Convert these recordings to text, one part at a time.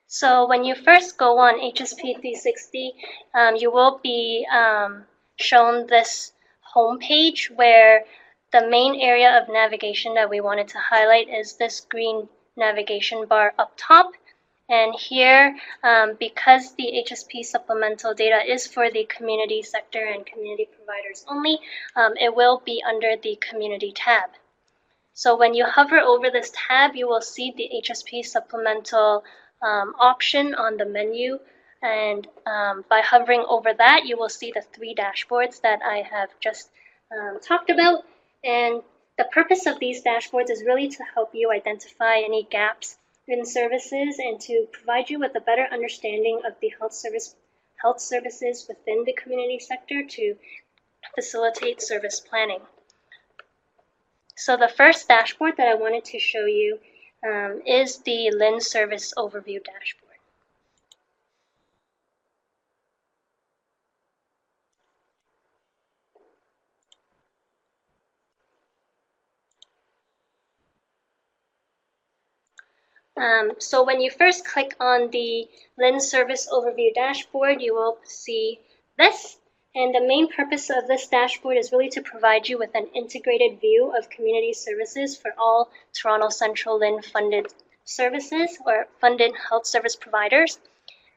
So when you first go on HSP 360, you will be shown this home page where the main area of navigation that we wanted to highlight is this green navigation bar up top. And here, because the HSP supplemental data is for the community sector and community providers only, it will be under the community tab. So when you hover over this tab, you will see the HSP supplemental option on the menu. And by hovering over that, you will see the 3 dashboards that I have just talked about. And the purpose of these dashboards is really to help you identify any gaps in services and to provide you with a better understanding of the health services within the community sector to facilitate service planning. So the first dashboard that I wanted to show you is the LIN Service Overview dashboard. So when you first click on the LIN Service Overview dashboard, you will see this. And the main purpose of this dashboard is really to provide you with an integrated view of community services for all Toronto Central LIN funded services or funded health service providers.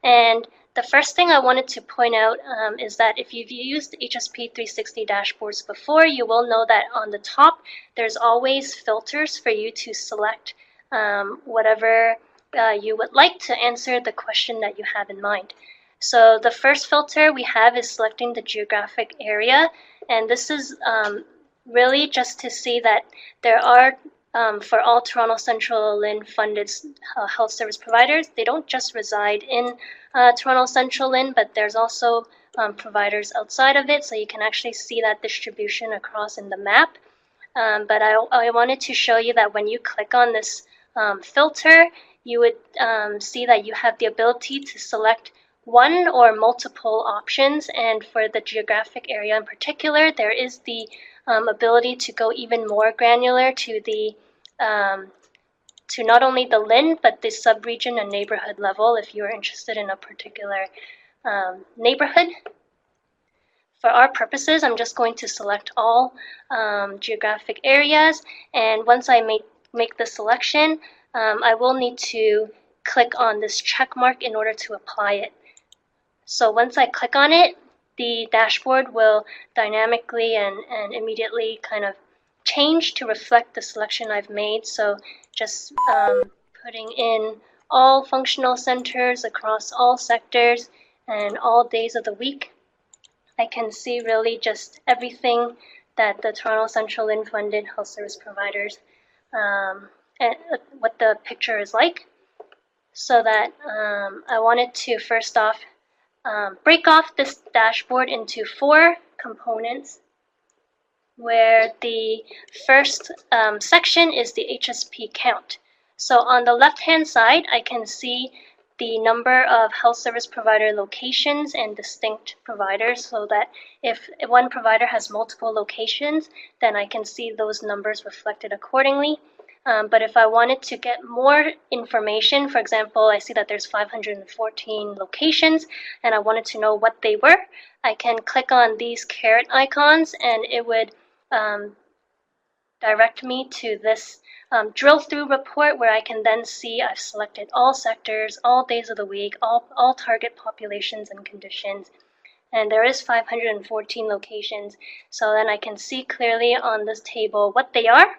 And the first thing I wanted to point out is that if you've used HSP 360 dashboards before, you will know that on the top, there's always filters for you to select whatever you would like to answer the question that you have in mind. So the first filter we have is selecting the geographic area, and this is really just to see that there are, for all Toronto Central LIN funded health service providers, they don't just reside in Toronto Central LIN, but there's also providers outside of it, so you can actually see that distribution across in the map. But I wanted to show you that when you click on this filter, you would see that you have the ability to select one or multiple options, and for the geographic area in particular, there is the ability to go even more granular to the to not only the LIN but the sub-region and neighborhood level if you are interested in a particular neighborhood. For our purposes, I'm just going to select all geographic areas, and once I make the selection, I will need to click on this check mark in order to apply it. So once I click on it, the dashboard will dynamically and immediately kind of change to reflect the selection I've made. So just putting in all functional centers across all sectors and all days of the week, I can see really just everything that the Toronto Central LIN funded health service providers and what the picture is like. So that I wanted to first off break off this dashboard into 4 components, where the first section is the HSP count. So on the left-hand side, I can see the number of health service provider locations and distinct providers, so that if one provider has multiple locations, then I can see those numbers reflected accordingly. But if I wanted to get more information, for example, I see that there's 514 locations and I wanted to know what they were, I can click on these caret icons and it would direct me to this drill through report where I can then see I've selected all sectors, all days of the week, all target populations and conditions. And there is 514 locations, so then I can see clearly on this table what they are.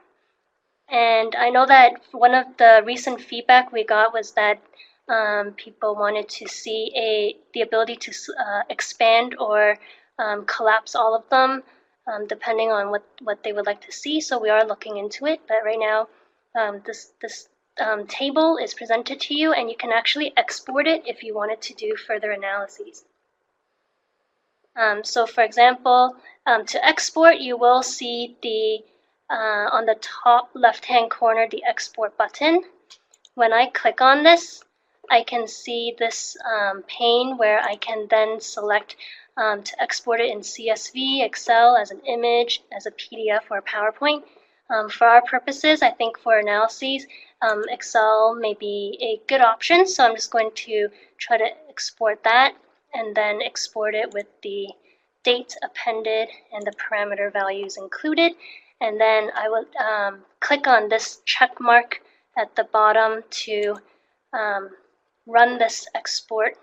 And I know that one of the recent feedback we got was that people wanted to see the ability to expand or collapse all of them, depending on what they would like to see. So we are looking into it. But right now, this table is presented to you, and you can actually export it if you wanted to do further analyses. So for example, to export, you will see the on the top left-hand corner, the export button. When I click on this, I can see this pane where I can then select to export it in CSV, Excel, as an image, as a PDF or a PowerPoint. For our purposes, I think for analyses, Excel may be a good option, so I'm just going to try to export that and then export it with the date appended and the parameter values included. And then I will click on this check mark at the bottom to run this export.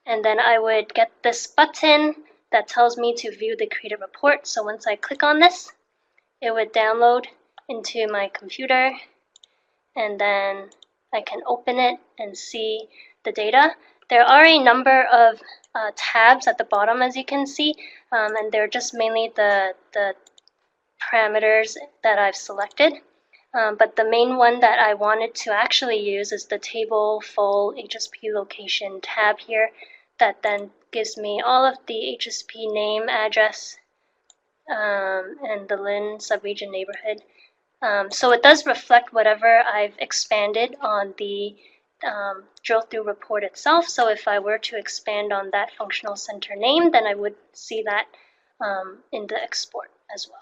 And then I would get this button that tells me to view the created report. So once I click on this, it would download into my computer, and then I can open it and see the data. There are a number of tabs at the bottom, as you can see, and they're just mainly the parameters that I've selected. But the main one that I wanted to actually use is the table full HSP location tab here, that then gives me all of the HSP name, address, and the Lynn subregion neighborhood. So it does reflect whatever I've expanded on the drill through report itself. So if I were to expand on that functional center name, then I would see that in the export as well.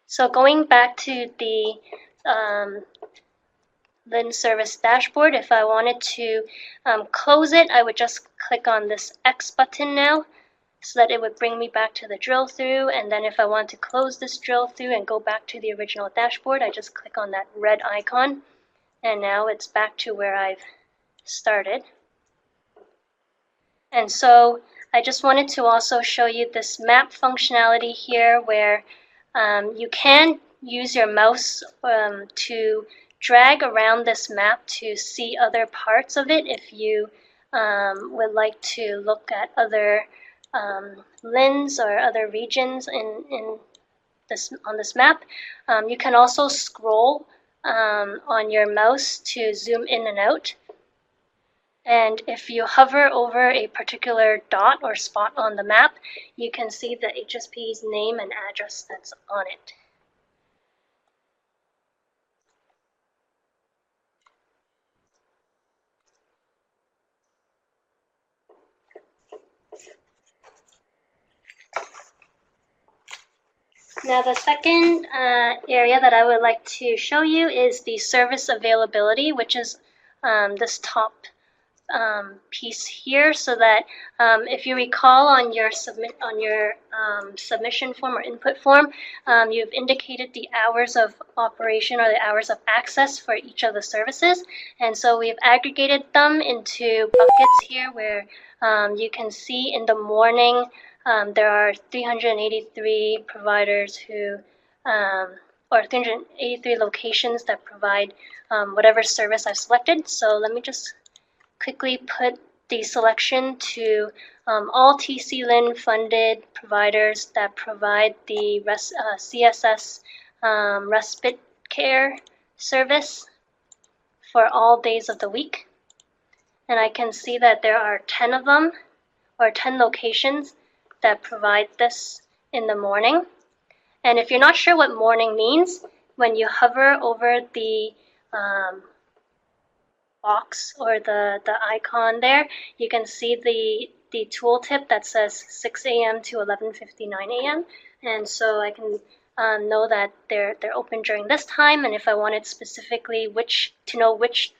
So going back to the Lynn service dashboard, if I wanted to close it, I would just click on this X button now, so that it would bring me back to the drill through. And then if I want to close this drill through and go back to the original dashboard, I just click on that red icon, and now it's back to where I've started. And so I just wanted to also show you this map functionality here, where you can use your mouse to drag around this map to see other parts of it if you would like to look at other LINs or other regions on this map. You can also scroll on your mouse to zoom in and out. And if you hover over a particular dot or spot on the map, you can see the HSP's name and address that's on it. Now the second area that I would like to show you is the service availability, which is this top piece here, so that if you recall on your submission form or input form, you've indicated the hours of operation or the hours of access for each of the services, and so we've aggregated them into buckets here, where you can see in the morning there are 383 providers who or 383 locations that provide whatever service I've selected. So let me just quickly put the selection to all TC-Lin funded providers that provide the CSS respite care service for all days of the week. And I can see that there are 10 of them, or 10 locations that provide this in the morning. And if you're not sure what morning means, when you hover over the box or the icon there, you can see the tooltip that says 6 a.m. to 11:59 a.m. And so I can know that they're open during this time. And if I wanted specifically to know which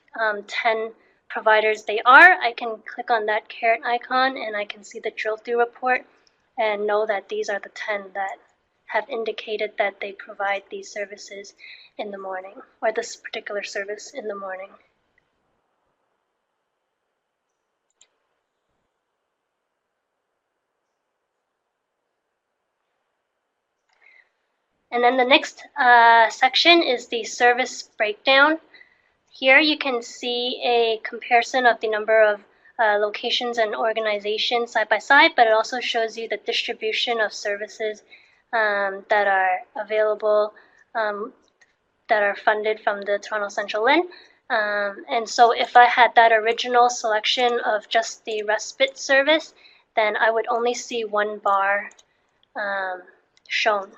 10 providers they are, I can click on that caret icon and I can see the drill through report and know that these are the 10 that have indicated that they provide these services in the morning, or this particular service in the morning. And then the next section is the service breakdown. Here you can see a comparison of the number of locations and organizations side by side, but it also shows you the distribution of services that are available, that are funded from the Toronto Central Lin. And so if I had that original selection of just the respite service, then I would only see one bar shown.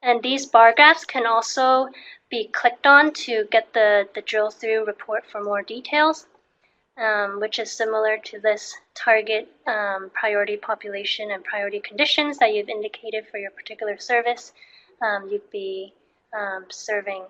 And these bar graphs can also be clicked on to get the drill through report for more details. which is similar to this target priority population and priority conditions that you've indicated for your particular service. You'd be serving.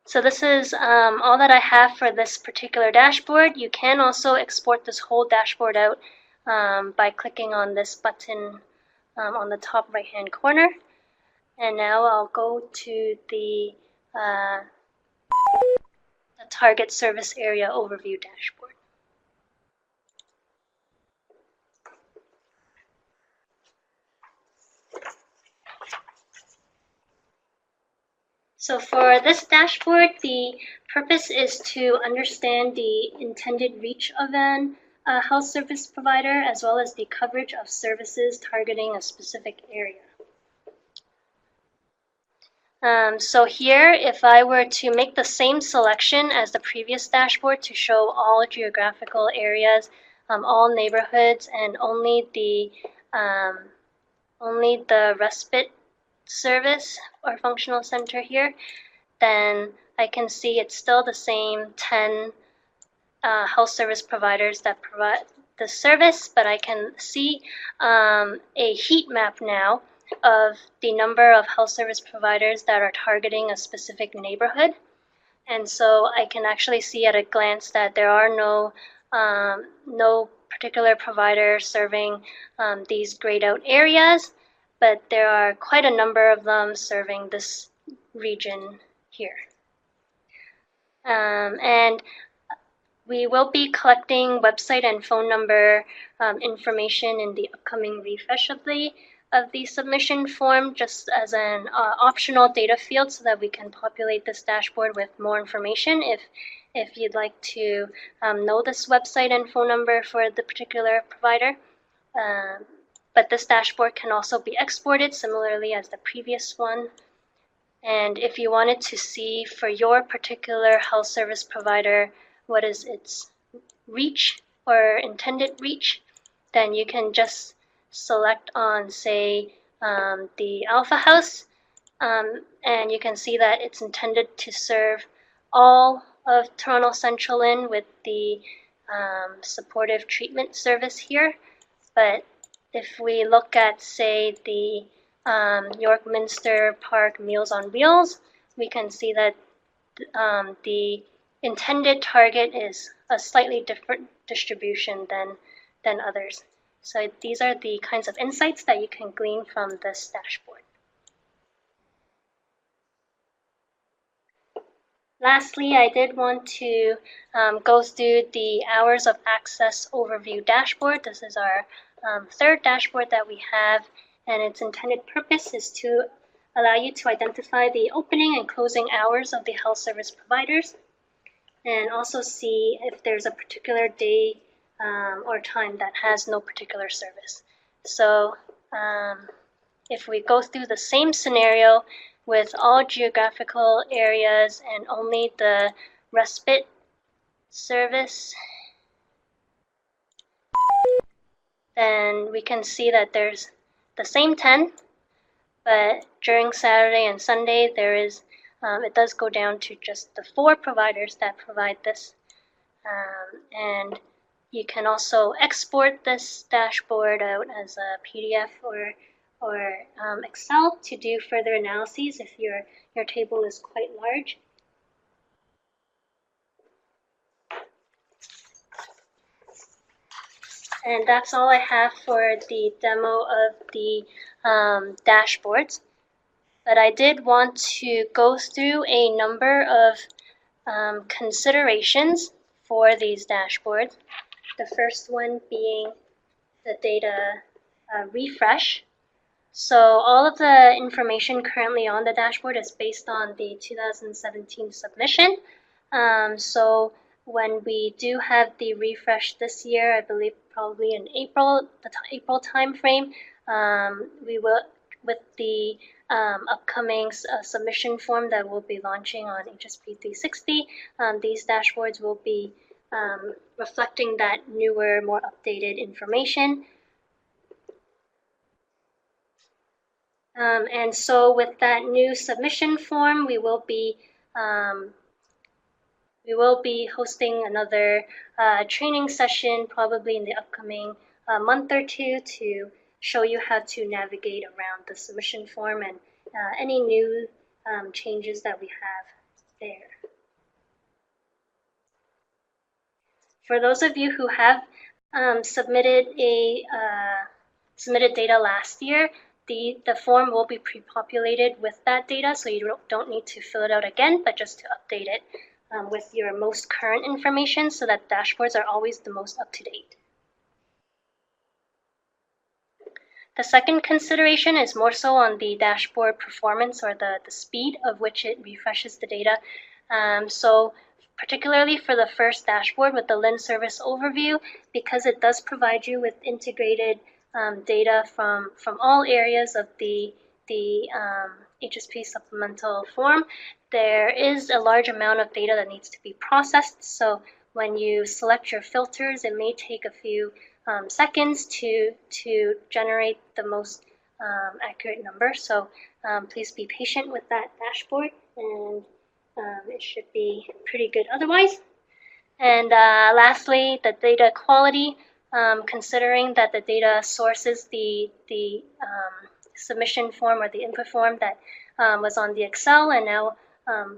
So this is all that I have for this particular dashboard. You can also export this whole dashboard out by clicking on this button on the top right-hand corner. And now I'll go to the target service area overview dashboard. So for this dashboard, the purpose is to understand the intended reach of an health service provider, as well as the coverage of services targeting a specific area. So here, if I were to make the same selection as the previous dashboard to show all geographical areas, all neighborhoods, and only the respite service or functional center here, then I can see it's still the same 10 health service providers that provide the service, but I can see a heat map now of the number of health service providers that are targeting a specific neighborhood. And so I can actually see at a glance that there are no particular provider serving these grayed out areas, but there are quite a number of them serving this region here. And we will be collecting website and phone number information in the upcoming refresh of the submission form, just as an optional data field, so that we can populate this dashboard with more information if you'd like to know this website and phone number for the particular provider. But this dashboard can also be exported similarly as the previous one. And if you wanted to see for your particular health service provider what is its reach or intended reach, then you can just select on, say, the Alpha House, and you can see that it's intended to serve all of Toronto Central Inn with the supportive treatment service here. But if we look at, say, the York Minster Park Meals on Wheels, we can see that the intended target is a slightly different distribution than others. So these are the kinds of insights that you can glean from this dashboard. Lastly, I did want to go through the hours of access overview dashboard. This is our third dashboard that we have, and its intended purpose is to allow you to identify the opening and closing hours of the health service providers, and also see if there's a particular day or time that has no particular service. So if we go through the same scenario with all geographical areas and only the respite service, then we can see that there's the same 10, but during Saturday and Sunday there is it does go down to just the 4 providers that provide this. And you can also export this dashboard out as a PDF or Excel to do further analyses if your table is quite large. And that's all I have for the demo of the dashboards. But I did want to go through a number of considerations for these dashboards. The first one being the data refresh. So all of the information currently on the dashboard is based on the 2017 submission. So when we do have the refresh this year, I believe probably in April, the April timeframe, we will, with the upcoming submission form that we'll be launching on HSP 360, these dashboards will be reflecting that newer, more updated information. And so with that new submission form, we will be hosting another training session probably in the upcoming month or two to show you how to navigate around the submission form and any new changes that we have there. For those of you who have submitted data last year, the form will be pre-populated with that data, so you don't need to fill it out again, but just to update it with your most current information so that dashboards are always the most up-to-date. The second consideration is more so on the dashboard performance or the speed of which it refreshes the data. So particularly for the first dashboard with the LIN service overview, because it does provide you with integrated data from all areas of the HSP supplemental form, there is a large amount of data that needs to be processed. So when you select your filters, it may take a few seconds to generate the most accurate number. So please be patient with that dashboard, and it should be pretty good otherwise. And lastly, the data quality, considering that the data sources the submission form or the input form that was on the Excel and now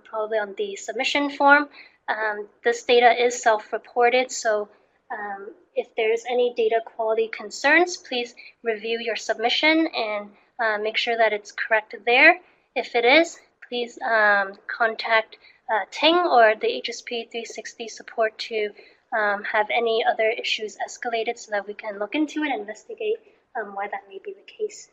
probably on the submission form. This data is self-reported, so if there's any data quality concerns, please review your submission and make sure that it's correct there. If it is, please contact Ting or the HSP 360 support to have any other issues escalated so that we can look into it and investigate why that may be the case.